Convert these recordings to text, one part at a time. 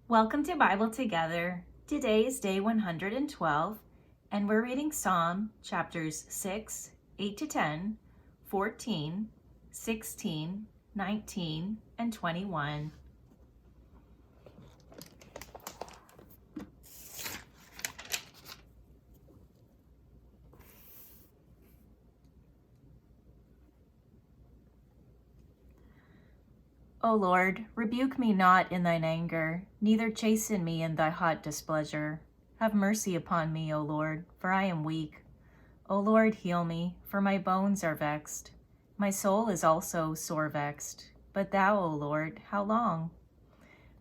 Welcome to Bible Together. Today is day 112, and we're reading Psalm chapters 6, 8 to 10, 14, 16, 19, and 21. O Lord, rebuke me not in thine anger, neither chasten me in thy hot displeasure. Have mercy upon me, O Lord, for I am weak. O Lord, heal me, for my bones are vexed. My soul is also sore vexed. But thou, O Lord, how long?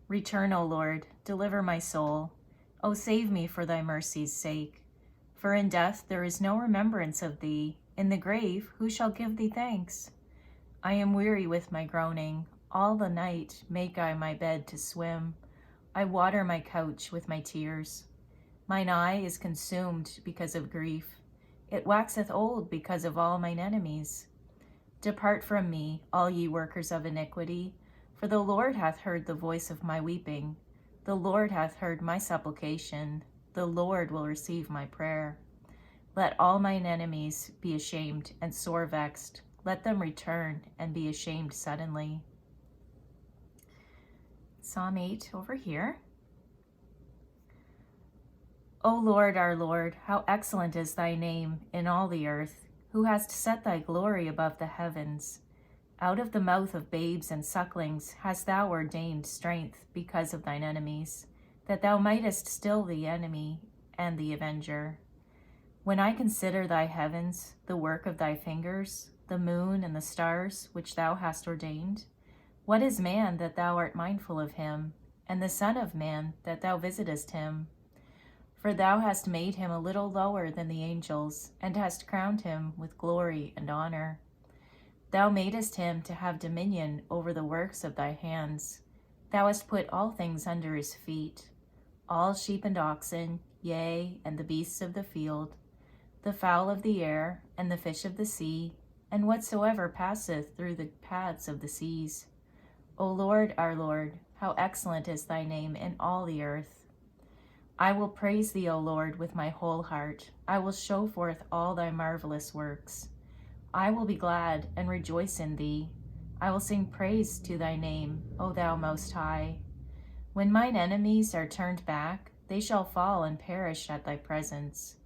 Return, O Lord, deliver my soul. O save me for thy mercy's sake. For in death there is no remembrance of thee. In the grave who shall give thee thanks? I am weary with my groaning. All the night make I my bed to swim. I water my couch with my tears. Mine eye is consumed because of grief. It waxeth old because of all mine enemies. Depart from me, all ye workers of iniquity, for the Lord hath heard the voice of my weeping. The Lord hath heard my supplication. The Lord will receive my prayer. Let all mine enemies be ashamed and sore vexed. Let them return and be ashamed suddenly. Psalm 8 over here. O Lord, our Lord, how excellent is thy name in all the earth, who hast set thy glory above the heavens. Out of the mouth of babes and sucklings hast thou ordained strength because of thine enemies, that thou mightest still the enemy and the avenger. When I consider thy heavens, the work of thy fingers, the moon and the stars which thou hast ordained, what is man that thou art mindful of him, and the son of man that thou visitest him? For thou hast made him a little lower than the angels, and hast crowned him with glory and honor. Thou madest him to have dominion over the works of thy hands. Thou hast put all things under his feet, all sheep and oxen, yea, and the beasts of the field, the fowl of the air, and the fish of the sea, and whatsoever passeth through the paths of the seas. O Lord, our Lord, how excellent is thy name in all the earth. I will praise thee, O Lord, with my whole heart. I will show forth all thy marvelous works. I will be glad and rejoice in thee. I will sing praise to thy name, O thou most high. When mine enemies are turned back, they shall fall and perish at thy presence.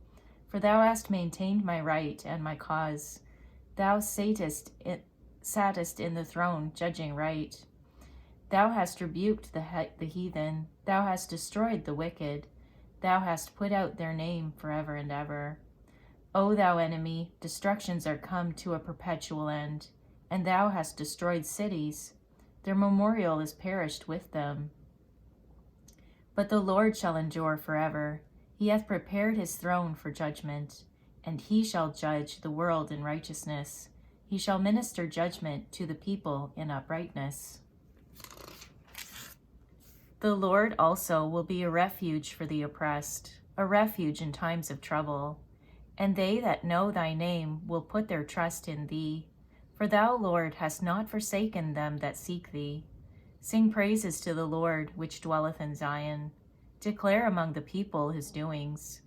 For thou hast maintained my right and my cause. Thou satest in the throne, judging right. Thou hast rebuked the heathen. Thou hast destroyed the wicked. Thou hast put out their name forever and ever. O thou enemy, destructions are come to a perpetual end, and thou hast destroyed cities. Their memorial is perished with them. But the Lord shall endure forever. He hath prepared his throne for judgment, and he shall judge the world in righteousness. He shall minister judgment to the people in uprightness. The Lord also will be a refuge for the oppressed, a refuge in times of trouble. And they that know thy name will put their trust in thee. For thou, Lord, hast not forsaken them that seek thee. Sing praises to the Lord, which dwelleth in Zion. Declare among the people his doings.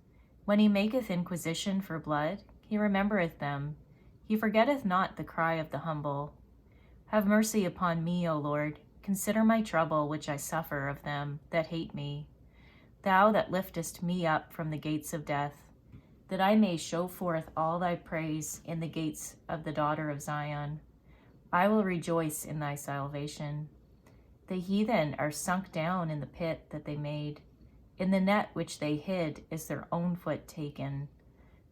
When he maketh inquisition for blood, he remembereth them. He forgetteth not the cry of the humble. Have mercy upon me, O Lord. Consider my trouble which I suffer of them that hate me. Thou that liftest me up from the gates of death, that I may show forth all thy praise in the gates of the daughter of Zion. I will rejoice in thy salvation. The heathen are sunk down in the pit that they made. In the net which they hid is their own foot taken.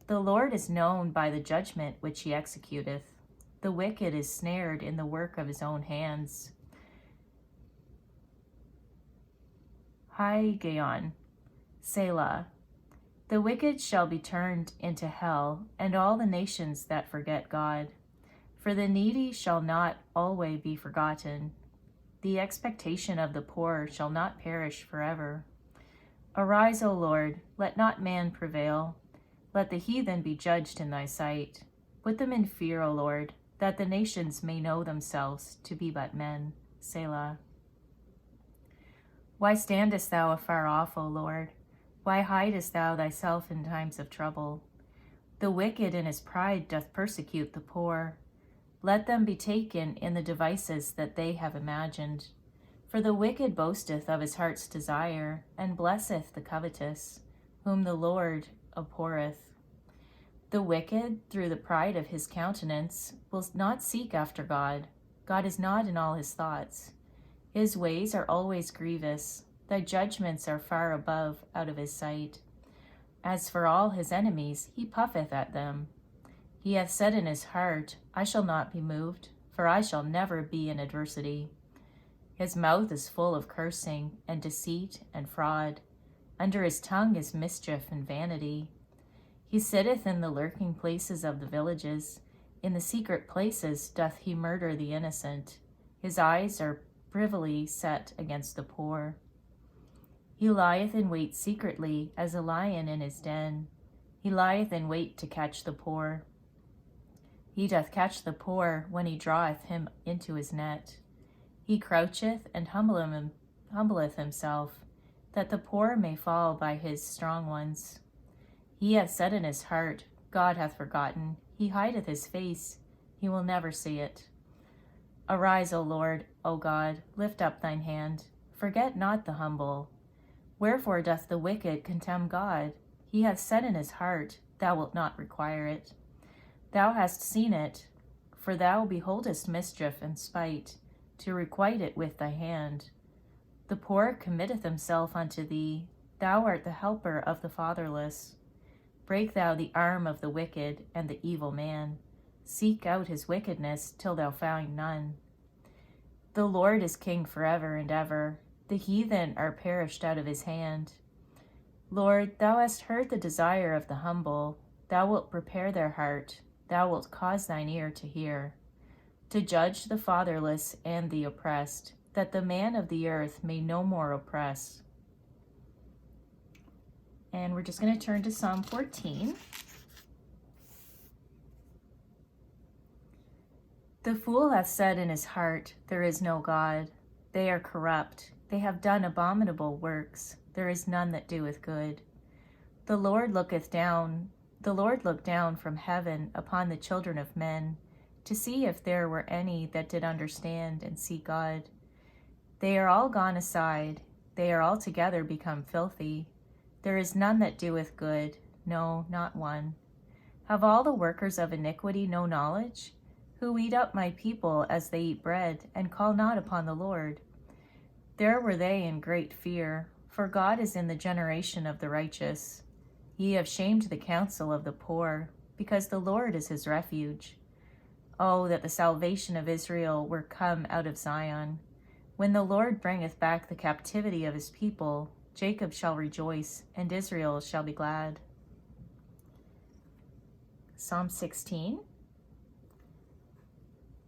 The Lord is known by the judgment which he executeth. The wicked is snared in the work of his own hands. Higgaion, Selah. The wicked shall be turned into hell, and all the nations that forget God. For the needy shall not always be forgotten. The expectation of the poor shall not perish forever. Arise, O Lord, let not man prevail. Let the heathen be judged in thy sight. Put them in fear, O Lord, that the nations may know themselves to be but men. Selah. Why standest thou afar off, O Lord? Why hidest thou thyself in times of trouble? The wicked in his pride doth persecute the poor. Let them be taken in the devices that they have imagined. For the wicked boasteth of his heart's desire, and blesseth the covetous, whom the Lord abhorreth. The wicked, through the pride of his countenance, will not seek after God. God is not in all his thoughts. His ways are always grievous. Thy judgments are far above out of his sight. As for all his enemies, he puffeth at them. He hath said in his heart, I shall not be moved, for I shall never be in adversity. His mouth is full of cursing, and deceit, and fraud. Under his tongue is mischief and vanity. He sitteth in the lurking places of the villages. In the secret places doth he murder the innocent. His eyes are privily set against the poor. He lieth in wait secretly, as a lion in his den. He lieth in wait to catch the poor. He doth catch the poor when he draweth him into his net. He croucheth and humbleth himself, that the poor may fall by his strong ones. He hath said in his heart, God hath forgotten. He hideth his face, he will never see it. Arise, O Lord, O God, lift up thine hand. Forget not the humble. Wherefore doth the wicked contemn God? He hath said in his heart, Thou wilt not require it. Thou hast seen it, for thou beholdest mischief and spite, to requite it with thy hand. The poor committeth himself unto thee. Thou art the helper of the fatherless. Break thou the arm of the wicked and the evil man. Seek out his wickedness till thou find none. The Lord is king forever and ever. The heathen are perished out of his hand. Lord, thou hast heard the desire of the humble. Thou wilt prepare their heart. Thou wilt cause thine ear to hear, to judge the fatherless and the oppressed, that the man of the earth may no more oppress. And we're just going to turn to Psalm 14. The fool hath said in his heart, There is no God. They are corrupt. They have done abominable works. There is none that doeth good. The Lord looked down from heaven upon the children of men, to see if there were any that did understand and seek God. They are all gone aside. They are altogether become filthy. There is none that doeth good, no, not one. Have all the workers of iniquity no knowledge? Who eat up my people as they eat bread, and call not upon the Lord. There were they in great fear, for God is in the generation of the righteous. Ye have shamed the counsel of the poor, because the Lord is his refuge. Oh, that the salvation of Israel were come out of Zion. When the Lord bringeth back the captivity of his people, Jacob shall rejoice, and Israel shall be glad. Psalm 16.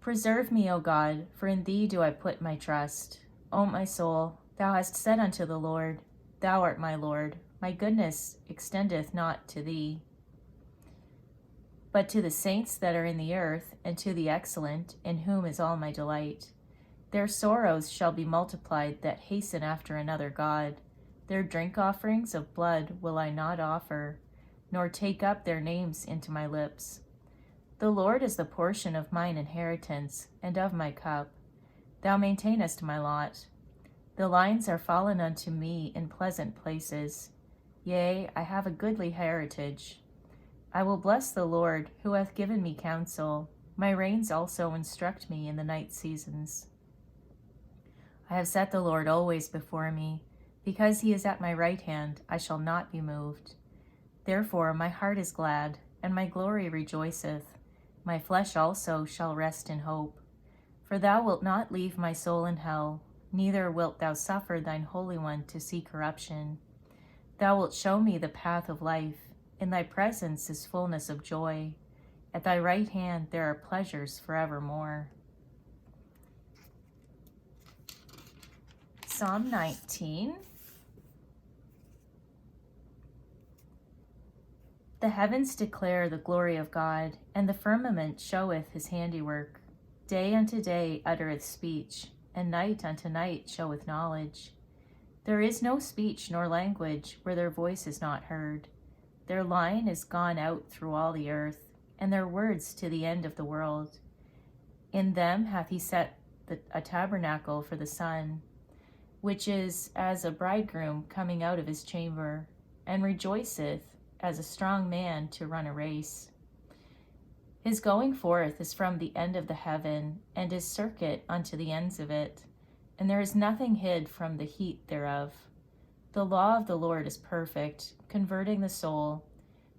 Preserve me, O God, for in thee do I put my trust. O my soul, thou hast said unto the Lord, Thou art my Lord. My goodness extendeth not to thee, but to the saints that are in the earth, and to the excellent, in whom is all my delight. Their sorrows shall be multiplied that hasten after another God. Their drink offerings of blood will I not offer, nor take up their names into my lips. The Lord is the portion of mine inheritance, and of my cup. Thou maintainest my lot. The lines are fallen unto me in pleasant places. Yea, I have a goodly heritage. I will bless the Lord, who hath given me counsel. My reins also instruct me in the night seasons. I have set the Lord always before me. Because he is at my right hand, I shall not be moved. Therefore my heart is glad, and my glory rejoiceth. My flesh also shall rest in hope. For thou wilt not leave my soul in hell, neither wilt thou suffer thine Holy One to see corruption. Thou wilt show me the path of life. In thy presence is fullness of joy. At thy right hand there are pleasures forevermore. Psalm 19. The heavens declare the glory of God, and the firmament showeth his handiwork. Day unto day uttereth speech, and night unto night showeth knowledge. There is no speech nor language where their voice is not heard. Their line is gone out through all the earth, and their words to the end of the world. In them hath he set a tabernacle for the sun, which is as a bridegroom coming out of his chamber, and rejoiceth as a strong man to run a race. His going forth is from the end of the heaven, and his circuit unto the ends of it, and there is nothing hid from the heat thereof. The law of the Lord is perfect, converting the soul.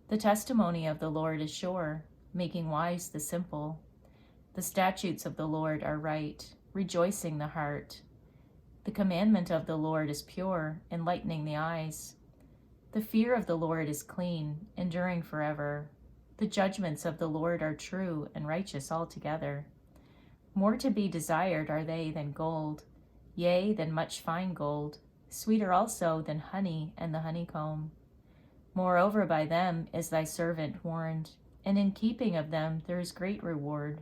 The testimony of the Lord is sure, making wise the simple. The statutes of the Lord are right, rejoicing the heart. The commandment of the Lord is pure, enlightening the eyes. The fear of the Lord is clean, enduring forever. The judgments of the Lord are true and righteous altogether. More to be desired are they than gold, yea, than much fine gold, sweeter also than honey and the honeycomb. Moreover, by them is thy servant warned, and in keeping of them there is great reward.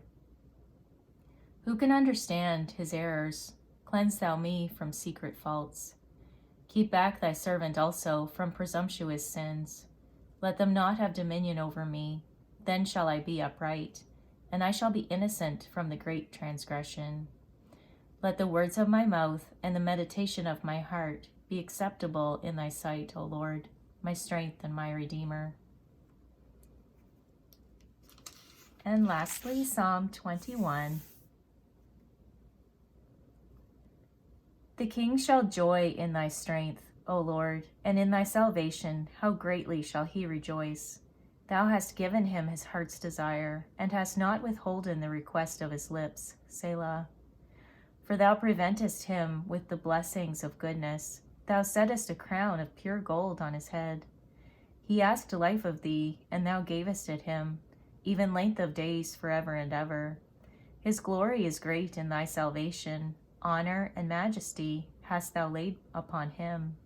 Who can understand his errors? Cleanse thou me from secret faults. Keep back thy servant also from presumptuous sins. Let them not have dominion over me. Then shall I be upright, and I shall be innocent from the great transgression. Let the words of my mouth and the meditation of my heart be acceptable in thy sight, O Lord, my strength and my Redeemer. And lastly, Psalm 21. The king shall joy in thy strength, O Lord, and in thy salvation how greatly shall he rejoice. Thou hast given him his heart's desire, and hast not withholden the request of his lips. Selah. For thou preventest him with the blessings of goodness. Thou settest a crown of pure gold on his head. He asked life of thee, and thou gavest it him, even length of days forever and ever. His glory is great in thy salvation. Honor and majesty hast thou laid upon him.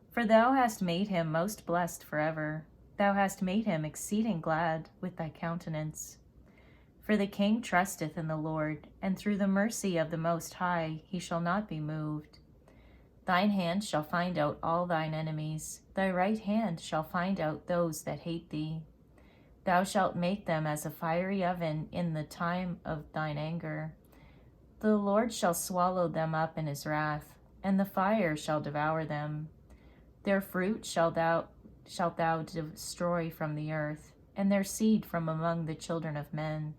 For thou hast made him most blessed forever. Thou hast made him exceeding glad with thy countenance. For the king trusteth in the Lord, and through the mercy of the Most High he shall not be moved. Thine hand shall find out all thine enemies. Thy right hand shall find out those that hate thee. Thou shalt make them as a fiery oven in the time of thine anger. The Lord shall swallow them up in his wrath, and the fire shall devour them. Their fruit shalt thou destroy from the earth, and their seed from among the children of men.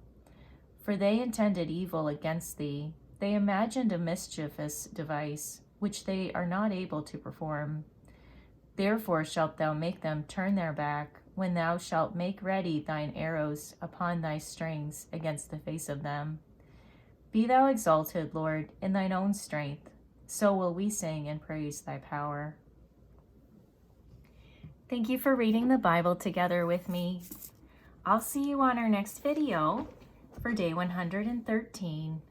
For they intended evil against thee. They imagined a mischievous device, which they are not able to perform. Therefore shalt thou make them turn their back, when thou shalt make ready thine arrows upon thy strings against the face of them. Be thou exalted, Lord, in thine own strength. So will we sing and praise thy power. Thank you for reading the Bible together with me. I'll see you on our next video for day 113.